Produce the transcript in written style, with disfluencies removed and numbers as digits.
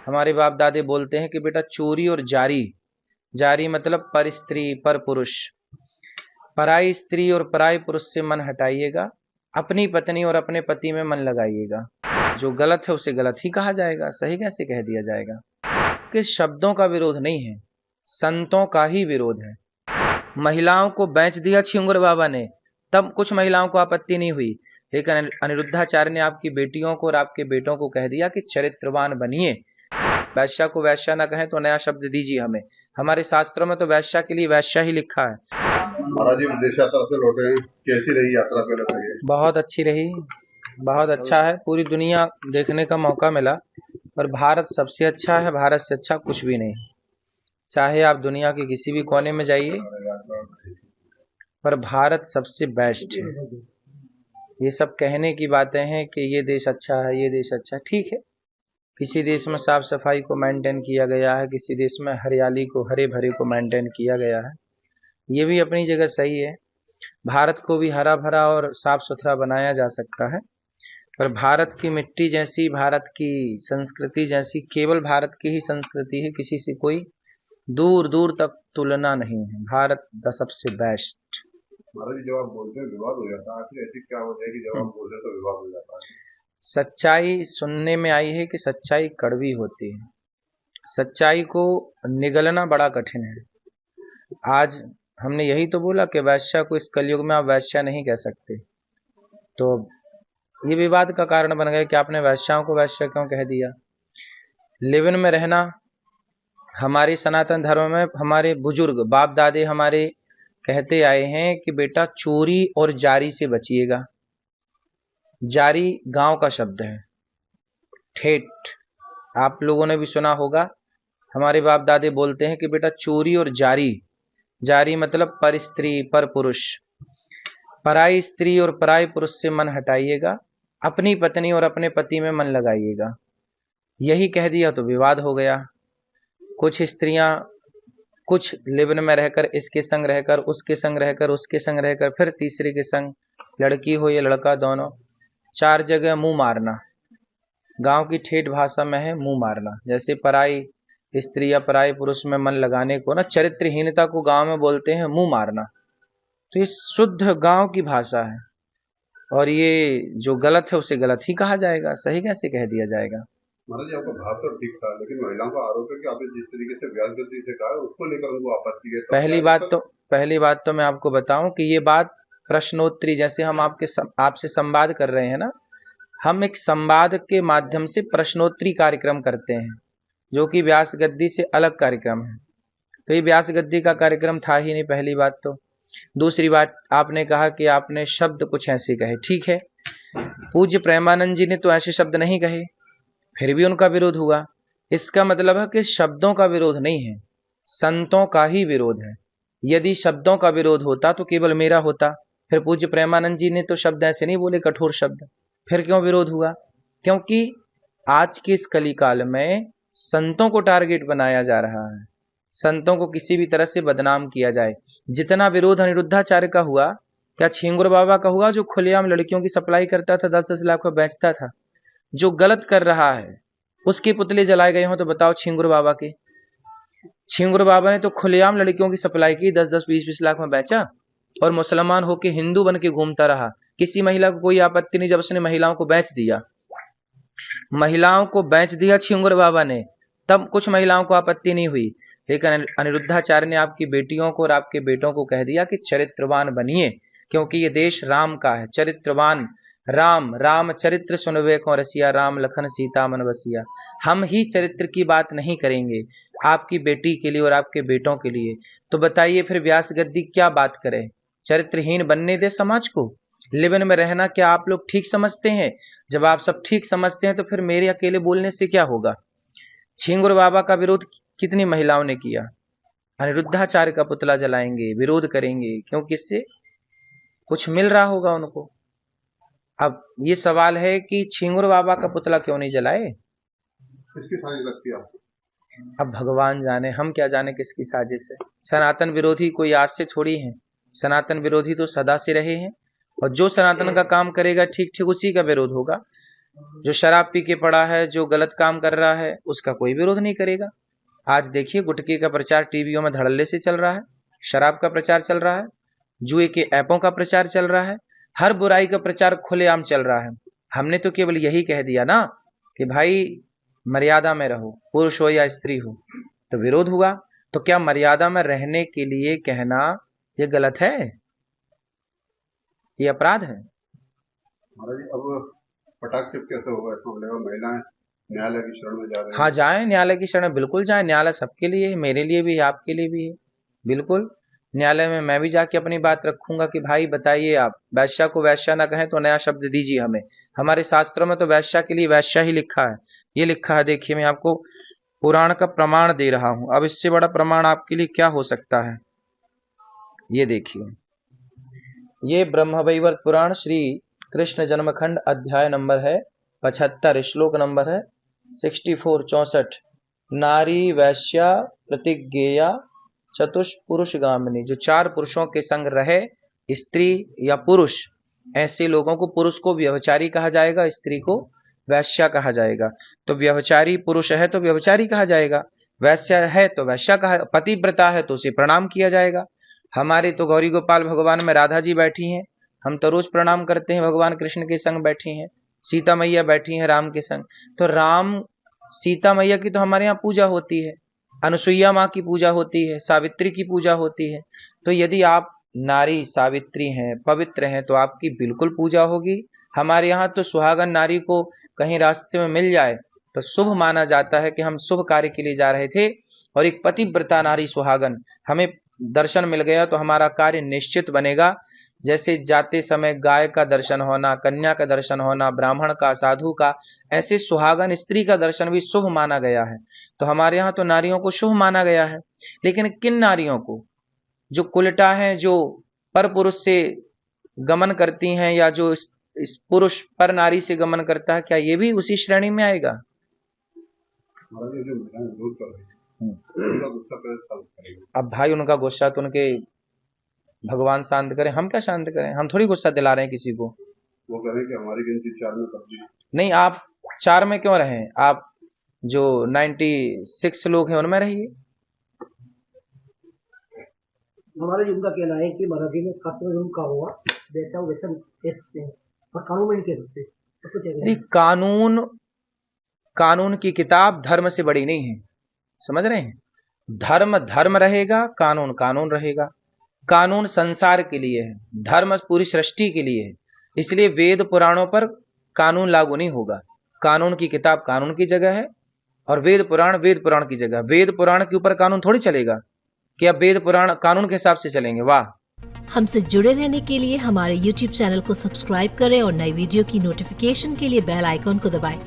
हमारे बाप दादे बोलते हैं कि बेटा चोरी और जारी, जारी मतलब पर स्त्री पर पुरुष, पराई स्त्री और पराई पुरुष से मन हटाइएगा, अपनी पत्नी और अपने पति में मन लगाइएगा। जो गलत है उसे गलत ही कहा जाएगा, सही कैसे कह दिया जाएगा? कि शब्दों का विरोध नहीं है, संतों का ही विरोध है। महिलाओं को बेच दिया छिंगुर बाबा ने, तब कुछ महिलाओं को आपत्ति नहीं हुई, लेकिन अनिरुद्धाचार्य ने आपकी बेटियों को और आपके बेटों को कह दिया कि चरित्रवान बनिए। वैश्या को वैश्या ना कहें तो नया शब्द दीजिए हमें। हमारे शास्त्रों में तो वैश्या के लिए वैश्या ही लिखा है। महाराज जी विदेश यात्रा से लौटे, कैसी रही यात्रा? पहले बताइए। बहुत अच्छी रही, बहुत अच्छा है, पूरी दुनिया देखने का मौका मिला। और भारत सबसे अच्छा है, भारत से अच्छा कुछ भी नहीं। चाहे आप दुनिया के किसी भी कोने में जाइए, पर भारत सबसे बेस्ट है। ये सब कहने की बातें हैं कि ये देश अच्छा है, ये देश अच्छा है, ठीक है। किसी देश में साफ सफाई को मेंटेन किया गया है, किसी देश में हरियाली को, हरे भरे को मेंटेन किया गया है, ये भी अपनी जगह सही है। भारत को भी हरा भरा और साफ सुथरा बनाया जा सकता है, पर भारत की मिट्टी जैसी, भारत की संस्कृति जैसी केवल भारत की ही संस्कृति है, किसी से कोई दूर दूर तक तुलना नहीं है। भारत द सबसे बेस्ट। महाराज जी जब आप बोलते हैं विवाद हो जाता है, आखिर ऐसी क्या वजह है कि जब आप बोलते हैं तो विवाद हो जाता है? सच्चाई सुनने में आई है कि सच्चाई कड़वी होती है, सच्चाई को निगलना बड़ा कठिन है। आज हमने यही तो बोला कि वैश्या को इस कलयुग में आप वैश्या नहीं कह सकते, तो ये विवाद का कारण बन गया कि आपने वैश्याओं को वैश्या क्यों कह दिया। लिव इन में रहना हमारे सनातन धर्म में हमारे बुजुर्ग बाप दादे हमारे कहते आए हैं कि बेटा चोरी और जारी से बचिएगा। जारी गांव का शब्द है, ठेठ आप लोगों ने भी सुना होगा। हमारे बाप दादे बोलते हैं कि बेटा चोरी और जारी, जारी मतलब पर स्त्री पर पुरुष, पराई स्त्री और पराई पुरुष से मन हटाइएगा, अपनी पत्नी और अपने पति में मन लगाइएगा। यही कह दिया तो विवाद हो गया। कुछ स्त्रियां कुछ लिव-इन में रहकर, इसके संग रहकर, उसके संग रहकर, उसके संग रहकर, फिर तीसरे के संग, लड़की हो या लड़का दोनों, चार जगह मुंह मारना। गांव की ठेठ भाषा में है मुंह मारना। जैसे पराई स्त्री या पराई पुरुष में मन लगाने को ना चरित्रहीनता को गांव में बोलते हैं मुंह मारना। तो ये शुद्ध गांव की भाषा है, और ये जो गलत है उसे गलत ही कहा जाएगा, सही कैसे कह दिया जाएगा? महाराज जी आपका भाव तो ठीक था, लेकिन महिलाओं का आरोप है कि आपने जिस तरीके से व्यास गति से कहा उसको लेकर उनको आपत्ति है। पहली बात तो मैं आपको बताऊं कि ये बात प्रश्नोत्तरी, जैसे हम आपसे संवाद कर रहे हैं ना, हम एक संवाद के माध्यम से प्रश्नोत्तरी कार्यक्रम करते हैं, जो कि व्यास गद्दी से अलग कार्यक्रम है। तो ये व्यास गद्दी का कार्यक्रम था ही नहीं, पहली बात तो। दूसरी बात, आपने कहा कि आपने शब्द कुछ ऐसे कहे, ठीक है, पूज्य प्रेमानंद जी ने तो ऐसे शब्द नहीं कहे, फिर भी उनका विरोध हुआ। इसका मतलब है कि शब्दों का विरोध नहीं है, संतों का ही विरोध है। यदि शब्दों का विरोध होता तो केवल मेरा होता, फिर पूज्य प्रेमानंद जी ने तो शब्द ऐसे नहीं बोले, कठोर शब्द, फिर क्यों विरोध हुआ? क्योंकि आज के इस कलिकाल में संतों को टारगेट बनाया जा रहा है, संतों को किसी भी तरह से बदनाम किया जाए। जितना विरोध अनिरुद्धाचार्य का हुआ, क्या छिंगुर बाबा का हुआ, जो खुलेआम लड़कियों की सप्लाई करता था, 10-10 लाख में बेचता था? जो गलत कर रहा है उसके पुतले जलाए गए हों तो बताओ छिंगुर बाबा के? छिंगुर बाबा ने तो खुलेआम लड़कियों की सप्लाई की, 10-10 20-20 लाख में बेचा, और मुसलमान होके हिंदू बन के घूमता रहा। किसी महिला को कोई आपत्ति नहीं जब उसने महिलाओं को बेच दिया। महिलाओं को बेच दिया छिंगुर बाबा ने, तब कुछ महिलाओं को आपत्ति नहीं हुई, लेकिन अनिरुद्धाचार्य ने आपकी बेटियों को और आपके बेटों को कह दिया कि चरित्रवान बनिए, क्योंकि ये देश राम का है। चरित्रवान राम, राम चरित्र सुनवे को रसिया, राम लखन सीता मन बसिया। हम ही चरित्र की बात नहीं करेंगे आपकी बेटी के लिए और आपके बेटों के लिए, तो बताइए फिर व्यास गद्दी क्या बात करे? चरित्रहीन बनने दे समाज को। लिव इन में रहना क्या आप लोग ठीक समझते हैं? जब आप सब ठीक समझते हैं तो फिर मेरे अकेले बोलने से क्या होगा? छिंगुर बाबा का विरोध कितनी महिलाओं ने किया? अनिरुद्धाचार्य का पुतला जलाएंगे, विरोध करेंगे, क्योंकि इससे कुछ मिल रहा होगा उनको। अब ये सवाल है कि छिंगुर बाबा का पुतला क्यों नहीं जलाए? किसकी साजिश लगती है आपको? अब भगवान जाने, हम क्या जाने किसकी साजिश है। सनातन विरोधी कोई आज से थोड़ी है, सनातन विरोधी तो सदा से रहे हैं, और जो सनातन का काम करेगा ठीक ठीक उसी का विरोध होगा। जो शराब पी के पड़ा है, जो गलत काम कर रहा है, उसका कोई विरोध नहीं करेगा। आज देखिए गुटखे का प्रचार टीवियों में धड़ल्ले से चल रहा है, शराब का प्रचार चल रहा है, जुए के ऐपों का प्रचार चल रहा है, हर बुराई का प्रचार खुलेआम चल रहा है। हमने तो केवल यही कह दिया ना कि भाई मर्यादा में रहो, पुरुष हो या स्त्री हो। तो विरोध हुआ, तो क्या मर्यादा में रहने के लिए कहना ये गलत है? ये अपराध है। महाराज जी, अब पटाक्षेप कैसे होगा इसमें? बोलेगा महिलाएं न्यायालय की शरण में जा रही हाँ हैं। जाएं, न्यायालय की शरण बिल्कुल जाएं। न्यायालय सबके लिए है, मेरे लिए भी है, आपके लिए भी है। बिल्कुल न्यायालय में मैं भी जाके अपनी बात रखूंगा कि भाई बताइए, आप वैश्या को वैश्या ना कहें तो नया शब्द दीजिए हमें। हमारे शास्त्रों में तो वैश्या के लिए वैश्या ही लिखा है। ये लिखा है, देखिए मैं आपको पुराण का प्रमाण दे रहा हूं। अब इससे बड़ा प्रमाण आपके लिए क्या हो सकता है? ये देखिए, ये ब्रह्मवैवर्त पुराण श्री कृष्ण जन्मखंड अध्याय नंबर है 75, श्लोक नंबर है 64 नारी वैश्या प्रतिज्ञेया चतुष्पुरुष गामिनी। जो 4 पुरुषों के संग रहे, स्त्री या पुरुष, ऐसे लोगों को, पुरुष को व्यभिचारी कहा जाएगा, स्त्री को वैश्या कहा जाएगा। तो व्यभिचारी पुरुष है तो व्यभिचारी कहा जाएगा, वैश्या है तो वैश्या कहा, पतिव्रता है तो उसे प्रणाम किया जाएगा। हमारे तो गौरी गोपाल भगवान में राधा जी बैठी हैं, हम तो रोज प्रणाम करते हैं, भगवान कृष्ण के संग बैठी हैं। सीता मैया बैठी हैं राम के संग, तो राम सीता मैया की तो हमारे यहाँ पूजा होती है, अनुसुईया माँ की पूजा होती है, सावित्री की पूजा होती है। तो यदि आप नारी सावित्री हैं, पवित्र हैं, तो आपकी बिल्कुल पूजा होगी। हमारे यहाँ तो सुहागन नारी को कहीं रास्ते में मिल जाए तो शुभ माना जाता है कि हम शुभ कार्य के लिए जा रहे थे, और एक पतिव्रता नारी सुहागन हमें दर्शन मिल गया तो हमारा कार्य निश्चित बनेगा। जैसे जाते समय गाय का दर्शन होना, कन्या का दर्शन होना, ब्राह्मण का, साधु का, ऐसे सुहागन स्त्री का दर्शन भी शुभ माना गया है। तो हमारे यहाँ तो नारियों को शुभ माना गया है। लेकिन किन नारियों को? जो कुलटा हैं, जो पर पुरुष से गमन करती हैं, या जो इस पुरुष पर नारी से गमन करता है, क्या ये भी उसी श्रेणी में आएगा? महाराज जी, जो महिलाएं विरोध कर रही हैं, उनका गुस्सा कैसे शांत करेगा? अब भाई उनका गुस्सा तो उनके भगवान शांत करें, हम क्या शांत करें? हम थोड़ी गुस्सा दिला रहे हैं किसी को। वो कह रहे हैं कि हमारी गिनती 4 में कर दी। नहीं, आप 4 में क्यों रहें? आप जो 96 लोग हैं उनमें रहिए। हमारा जी उनका कहना है कि महाराज जी ने शास्त्र में जो कहा हुआ वैसा वैसा कह सकते हैं, और कानून में नहीं कह सकते। तो क्या नहीं, कानून की किताब धर्म से बड़ी नहीं है, समझ रहे हैं? धर्म धर्म रहेगा, कानून कानून रहेगा। कानून संसार के लिए है, धर्म पूरी सृष्टि के लिए है। इसलिए वेद पुराणों पर कानून लागू नहीं होगा। कानून की किताब कानून की जगह है, और वेद पुराण की जगह। वेद पुराण के ऊपर कानून थोड़ी चलेगा कि अब वेद पुराण कानून के हिसाब से चलेंगे। वाह। हमसे जुड़े रहने के लिए हमारे YouTube चैनल को सब्सक्राइब करें और नई वीडियो की नोटिफिकेशन के लिए बेल आइकॉन को दबाएं।